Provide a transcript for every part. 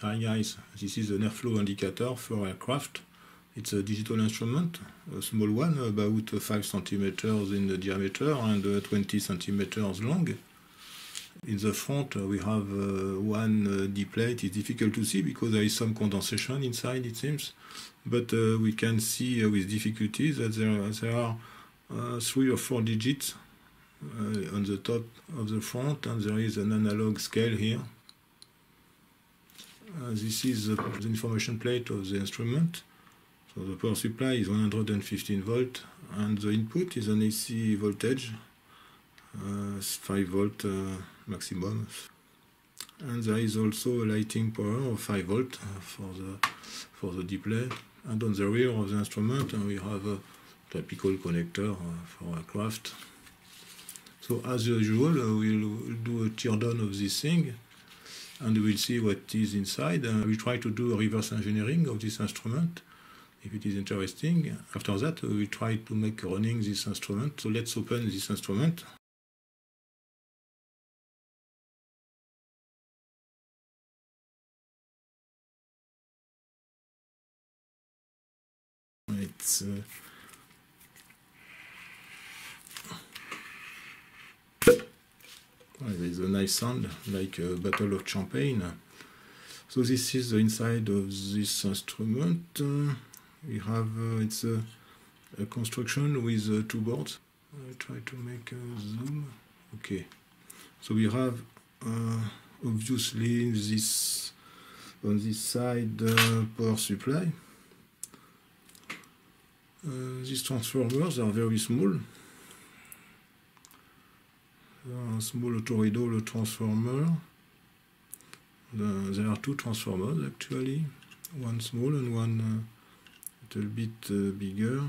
Hi guys, this is an airflow indicator for aircraft. It's a digital instrument, a small one, about 5 centimeters in the diameter and 20 centimeters long. In the front we have one D plate. It's difficult to see because there is some condensation inside, it seems, but we can see with difficulty that there are 3 or 4 digits on the top of the front, and there is an analog scale here. This is the information plate of the instrument. So the power supply is 115 volt, and the input is an AC voltage, 5 volt maximum. And there is also a lighting power of 5 volt for the display. And on the rear of the instrument we have a typical connector for aircraft. So as usual, we'll do a teardown of this thing, and we'll see what is inside. We try to do a reverse engineering of this instrument, if it is interesting. After that, we try to make running this instrument. So let's open this instrument. It's there is a nice sound, like a bottle of champagne. So this is the inside of this instrument. We have it's a construction with 2 boards. I try to make a zoom. Okay. So we have obviously this on this side power supply. These transformers are very small. Small toroidal transformer. There are 2 transformers actually, one small and one little bit bigger.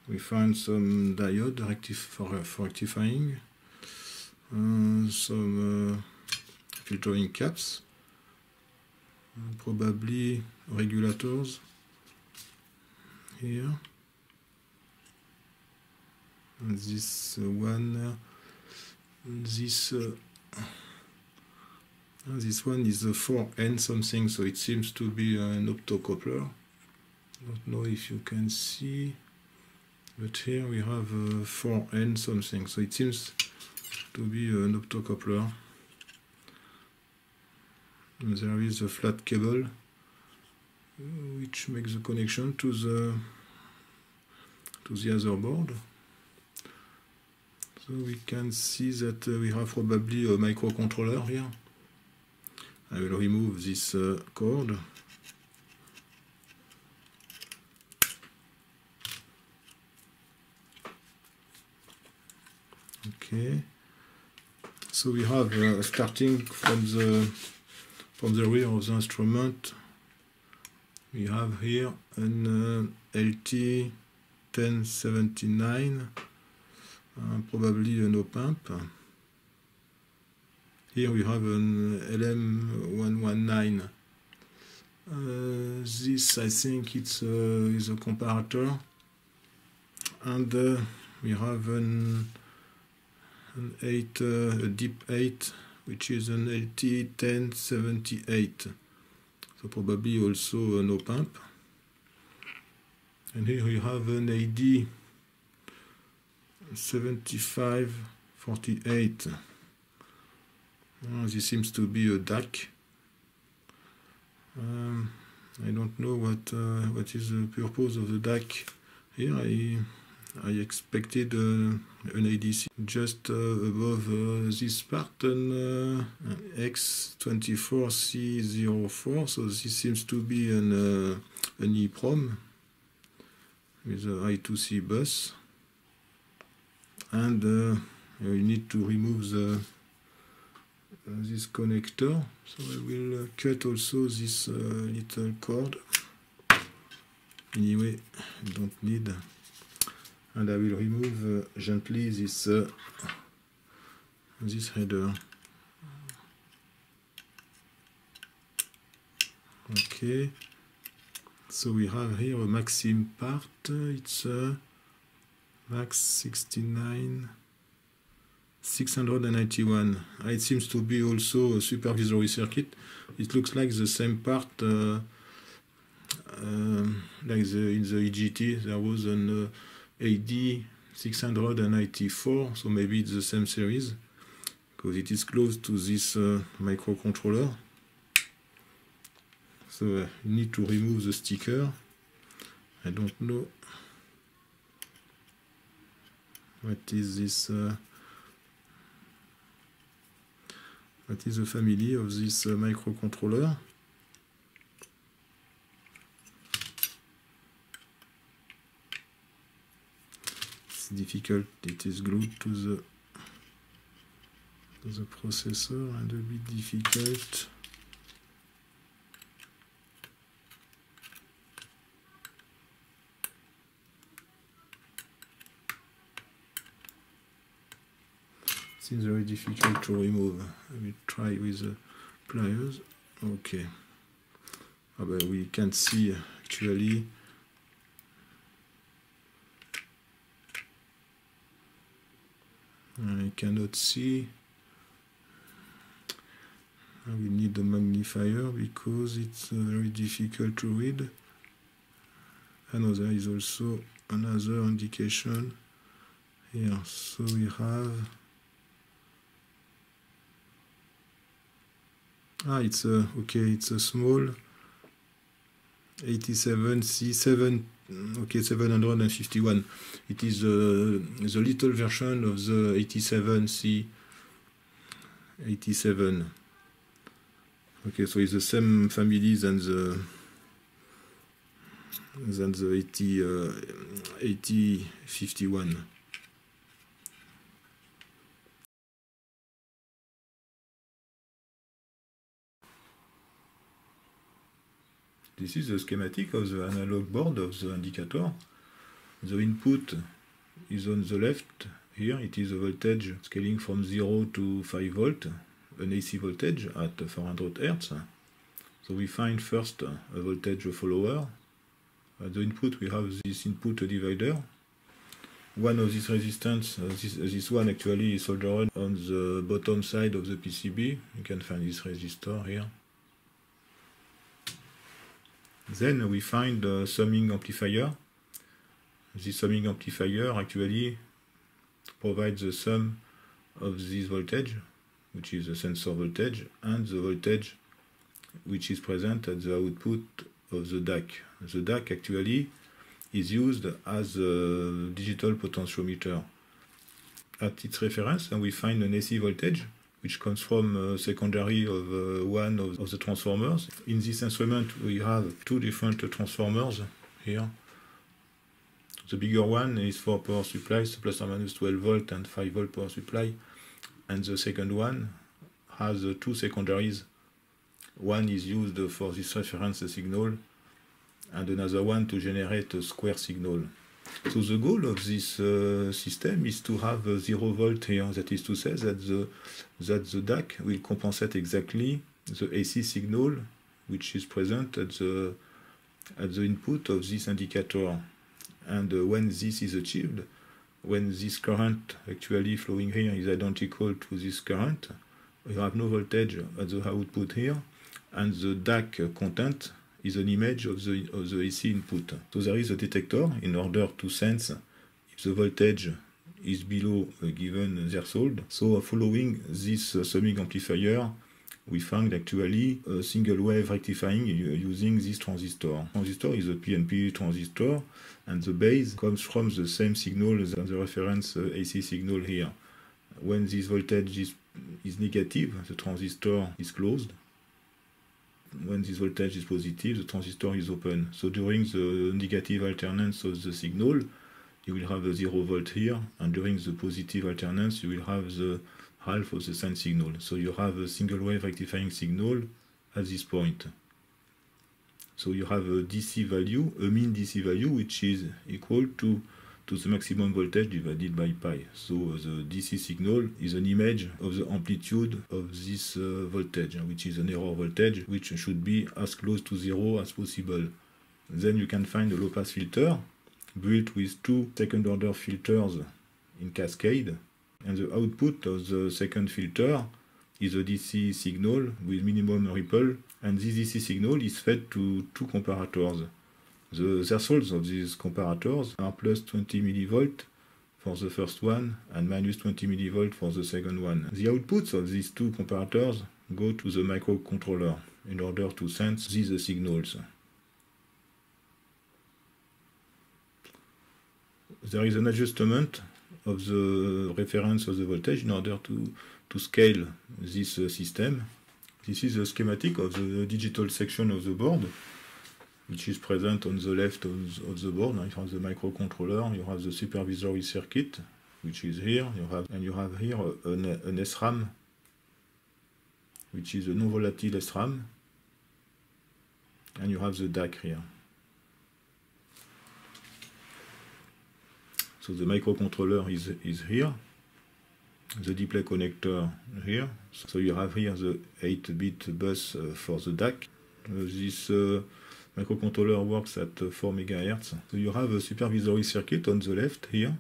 We find some diode for rectifying, some filtering caps, probably regulators here. And this one. This one is a 4N something, so it seems to be an optocoupler. Don't know if you can see, but here we have a 4N something, so it seems to be an optocoupler. And there is a flat cable which makes the connection to the other board. So we can see that we have probably a microcontroller here. I will remove this cord. Okay. So we have starting from the rear of the instrument. We have here an LT 1079. Probably an op-amp. Here we have an LM119. This, I think, is a comparator, and we have a deep 8, which is an LT 1078. So probably also an op-amp. And here we have an AD 7548. This seems to be a DAC. I don't know what is the purpose of the DAC here. I expected an ADC just above this part, an X24C04. So this seems to be an EEPROM with a I2C bus. And we need to remove this connector, so I will cut also this little cord. Anyway, I don't need, and I will remove gently this header. Okay, so we have here a Maxim part. It's Max 69 691. It seems to be also a supervisory circuit. It looks like the same part like in the EGT there was an AD 694, so maybe it's the same series because it is close to this microcontroller. So you need to remove the sticker. I don't know what is this. What is the family of this microcontroller? It's difficult. It is glued to the processor and a bit difficult. It's very difficult to remove. I will try with the pliers. Okay. But we can see actually I cannot see. We need a magnifier because it's very difficult to read. And there is also another indication here. So we have it's a it's a small 87C7, okay, 751. It is the little version of the 87C87. Okay, so it's the same family than the 8051. This is the schematic of the analog board of the indicator. The input is on the left. Here it is a voltage scaling from 0 to 5 volt, an AC voltage at 400 Hz. So we find first a voltage follower. At the input we have this input divider. One of these resistance, this one actually is soldered on the bottom side of the PCB. You can find this resistor here. Then we find the summing amplifier. This summing amplifier actually provides the sum of this voltage, which is the sensor voltage, and the voltage which is present at the output of the DAC. The DAC actually is used as a digital potentiometer. At its reference, and we find an AC voltage which comes from secondary of one of the transformers. In this instrument we have two different transformers here. The bigger one is for power supplies, plus or minus 12 volt and 5 volt power supply, and the second one has two secondaries. One is used for this reference signal and another one to generate a square signal. So the goal of this system is to have 0 volt here. That is to say that the DAC will compensate exactly the AC signal which is present at the input of this indicator. And when this is achieved, when this current actually flowing here is identical to this current, we have no voltage at the output here, and the DAC content is an image of the AC input. So there is a detector in order to sense if the voltage is below a given threshold. So following this summing amplifier, we find actually a single wave rectifying using this transistor. Transistor is a PNP transistor, and the base comes from the same signal as the reference AC signal here. When this voltage is negative, the transistor is closed. When this voltage is positive, the transistor is open. So during the negative alternance of the signal, you will have a 0 volt here, and during the positive alternance, you will have the half of the sine signal. So you have a single wave rectifying signal at this point. So you have a DC value, a mean DC value, which is equal to the maximum voltage divided by pi. So the DC signal is an image of the amplitude of this voltage, which is an error voltage, which should be as close to 0 as possible. Then you can find a low-pass filter built with two second-order filters in cascade, And the output of the second filter is a DC signal with minimum ripple, and this DC signal is fed to two comparators. The thresholds of these comparators are plus 20 millivolt for the first one and minus 20 millivolt for the second one. The outputs of these two comparators go to the microcontroller in order to sense these signals. There is an adjustment of the reference of the voltage in order to scale this system. This is a schematic of the digital section of the board, which is present on the left of the board. You have the microcontroller, you have the supervisory circuit, which is here, you have here an SRAM, which is a non-volatile SRAM, and you have the DAC here. So the microcontroller is here, the display connector here. So you have here the 8-bit bus for the DAC. This microcontroller works at 4 MHz. So you have a supervisory circuit on the left here.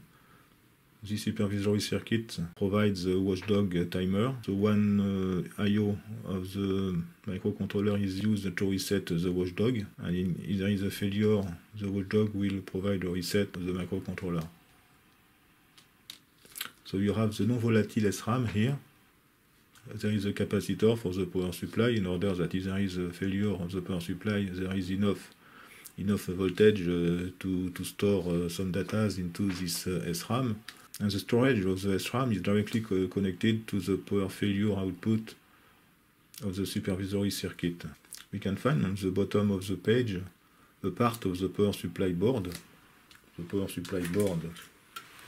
This supervisory circuit provides a watchdog timer. So one I/O of the microcontroller is used to reset the watchdog, and if there is a failure, the watchdog will provide a reset of the microcontroller. So you have the non-volatile SRAM here. There is a capacitor for the power supply in order that if there is a failure of the power supply, there is enough voltage to store some data into this SRAM. And the storage of the SRAM is directly connected to the power failure output of the supervisory circuit. We can find on the bottom of the page a part of the power supply board. The power supply board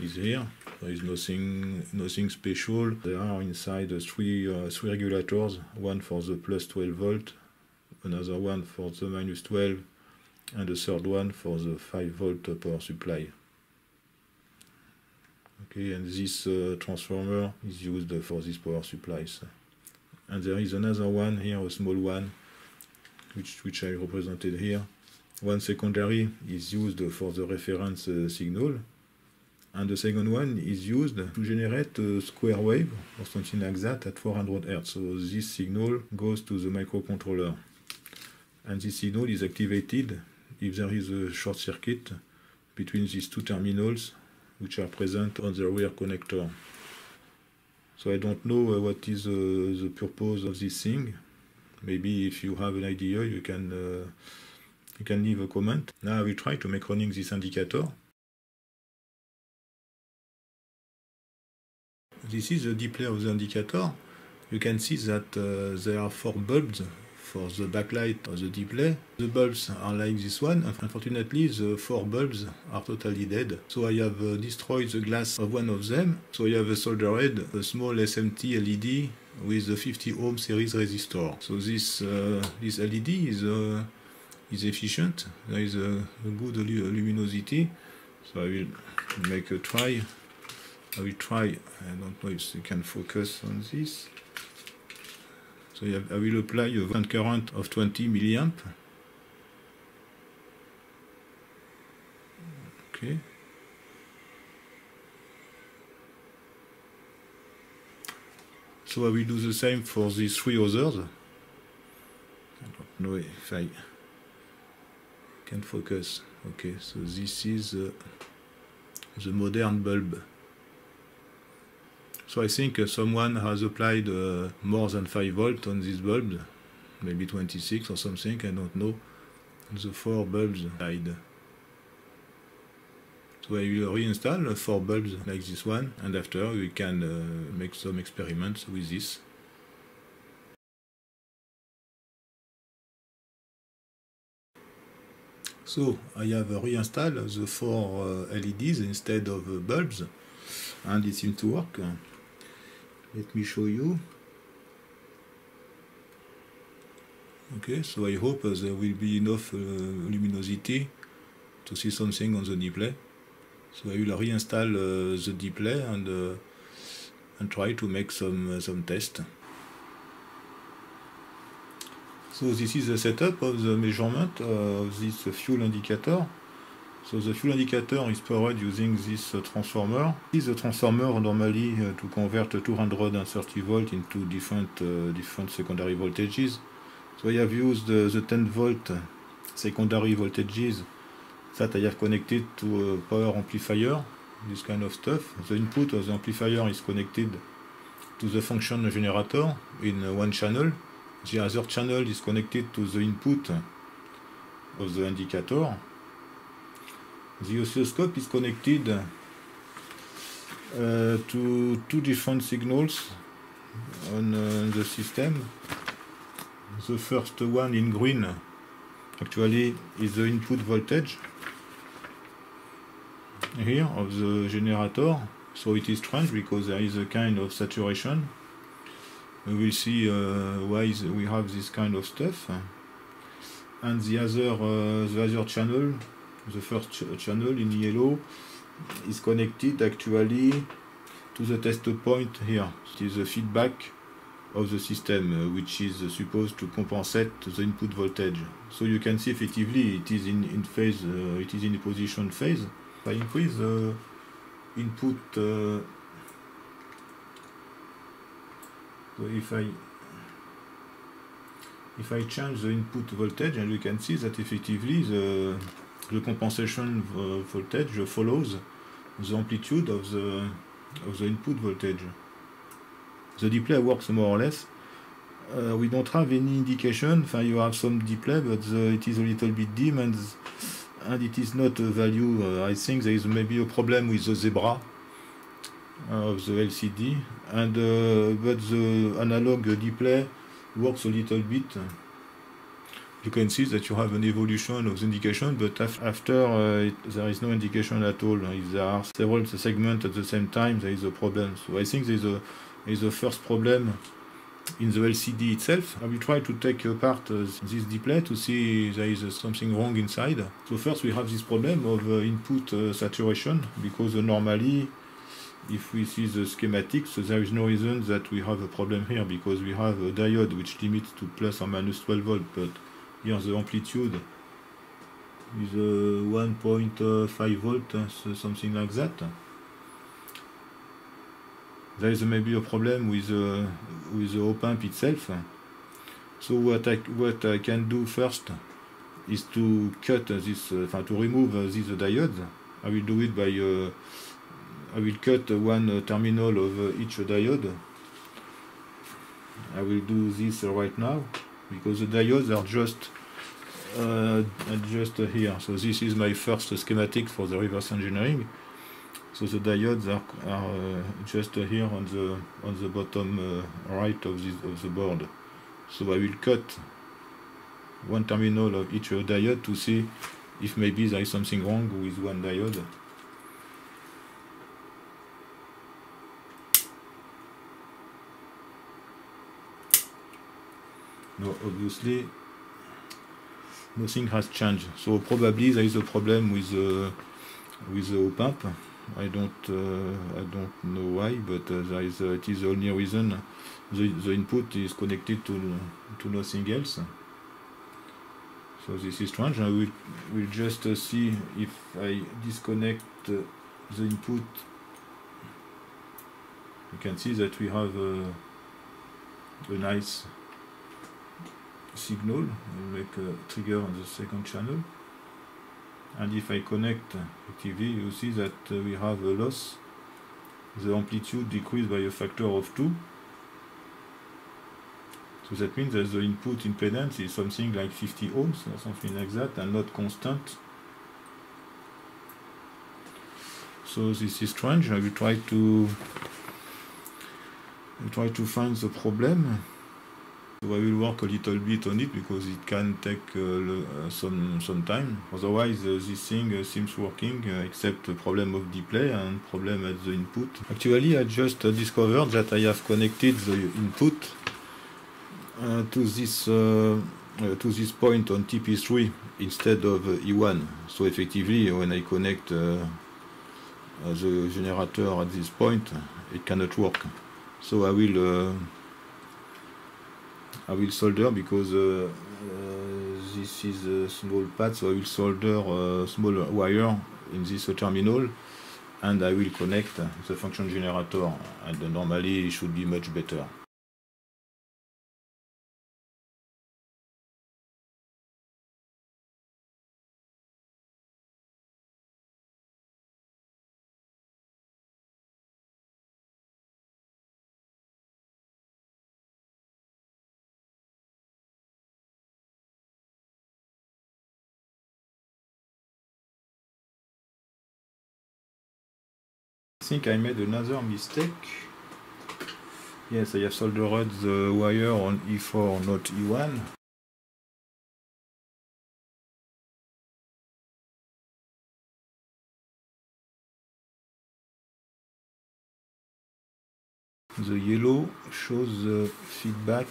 is here. There is nothing special. There are inside three regulators, one for the plus 12 volt, another one for the minus 12, and a third one for the 5 volt power supply. Okay, and this transformer is used for these power supplies. And there is another one here, a small one, which I represented here. One secondary is used for the reference signal, and the second one is used to generate a square wave or something like that at 400 Hz. So this signal goes to the microcontroller, and this signal is activated if there is a short circuit between these two terminals which are present on the rear connector. So I don't know what is the purpose of this thing. Maybe if you have an idea, you can leave a comment. Now I will try to make running this indicator. This is the display of the indicator. You can see that there are 4 bulbs for the backlight of the display. The bulbs are like this one. Unfortunately, the 4 bulbs are totally dead. So I have destroyed the glass of one of them. So I have soldered a small SMT LED with a 50 ohm series resistor. So this LED is efficient. There is a good luminosity. So I will make a try. I will try. I don't know if you can focus on this. So I will apply a current of 20 milliamp. Okay. So I will do the same for these 3 others. I don't know if I can focus. Okay, so this is the modern bulb. So I think someone has applied more than 5 volts on this bulb, maybe 26 or something, I don't know. The 4 bulbs died. So I will reinstall 4 bulbs like this one, and after we can make some experiments with this. So I have reinstalled the 4 LEDs instead of bulbs, and it seems to work. Let me show you. Okay, so I hope there will be enough luminosity to see something on the display. So I will reinstall the display and try to make some tests. So this is the setup of the measurement of this fuel indicator. So the fuel indicator is powered using this transformer. This is a transformer normally to convert 230 volt into different secondary voltages. So I have used the 10 volt secondary voltages that I have connected to a power amplifier, this kind of stuff. The input of the amplifier is connected to the function generator in one channel. The other channel is connected to the input of the indicator. The oscilloscope is connected to two different signals on the system. The first one in green actually is the input voltage here of the generator. So it is strange because there is a kind of saturation. We will see why we have this kind of stuff. And the other channel, the first channel in yellow, is connected actually to the test point here. It is the feedback of the system, which is supposed to compensate the input voltage. So you can see effectively it is in phase, it is in position phase. If I increase the input, so if I change the input voltage, and you can see that effectively the compensation voltage follows the amplitude of the input voltage. The display works more or less. We don't have any indication. You have some display, but it is a little bit dim, and it is not a value. I think there is maybe a problem with the zebra of the LCD, and but the analog display works a little bit. You can see that you have an evolution of the indication, but after there is no indication at all. If there are several segments at the same time, there is a problem. So I think there is a first problem in the LCD itself. I will try to take apart this display to see if there is something wrong inside. So first we have this problem of input saturation, because normally if we see the schematics, there is no reason that we have a problem here, because we have a diode which limits to plus or minus 12 volt, but here the amplitude is 1.5 volt, so something like that. There is maybe a problem with the op-amp itself. So what I can do first is to cut this, to remove these diodes. I will do it by I will cut one terminal of each diode. I will do this right now, because the diodes are just here. So this is my first schematic for the reverse engineering. So the diodes are just here on the bottom right of the board. So I will cut one terminal of each diode to see if maybe there is something wrong with one diode. No, obviously nothing has changed. So probably there is a problem with the op-amp. I don't know why, but it is the only reason. The input is connected to nothing else. So this is strange. I will just see if I disconnect the input. You can see that we have a nice signal. We'll make a trigger on the second channel. And if I connect TV, you see that we have a loss. The amplitude decreased by a factor of 2. So that means that the input impedance is something like 50 ohms or something like that, and not constant. So this is strange. I will try to find the problem. So I will work a little bit on it, because it can take some time. Otherwise this thing seems working, except the problem of display and problem at the input. Actually I just discovered that I have connected the input to this point on TP3 instead of E1. So effectively when I connect the generator at this point, it cannot work. So I will solder, because this is a small pad, so I will solder a small wire in this terminal, and I will connect the function generator, and normally it should be much better. I think I made another mistake. Yes, I have soldered the wire on E4, not E1. The yellow shows the feedback.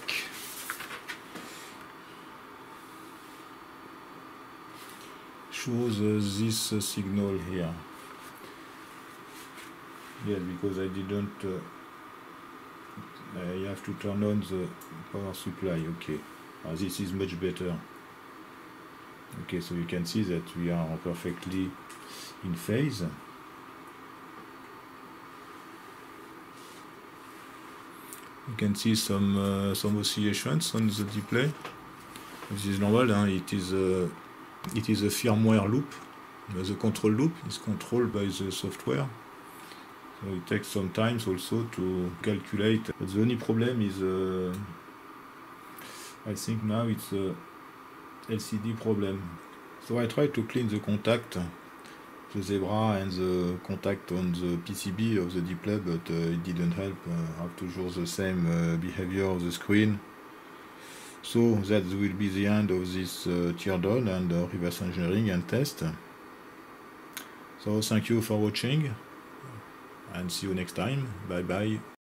Shows this signal here. Yes, because I didn't. I have to turn on the power supply. Okay, this is much better. Okay, so you can see that we are perfectly in phase. You can see some oscillations on the display. This is normal. It is a firmware loop. The control loop is controlled by the software. So it takes some time also to calculate. But the only problem is, I think now it's a LCD problem. So I tried to clean the contact, the zebra and the contact on the PCB of the display, but it didn't help. I have toujours the same behavior of the screen. So that will be the end of this teardown and reverse engineering and test. So thank you for watching, and see you next time. Bye bye.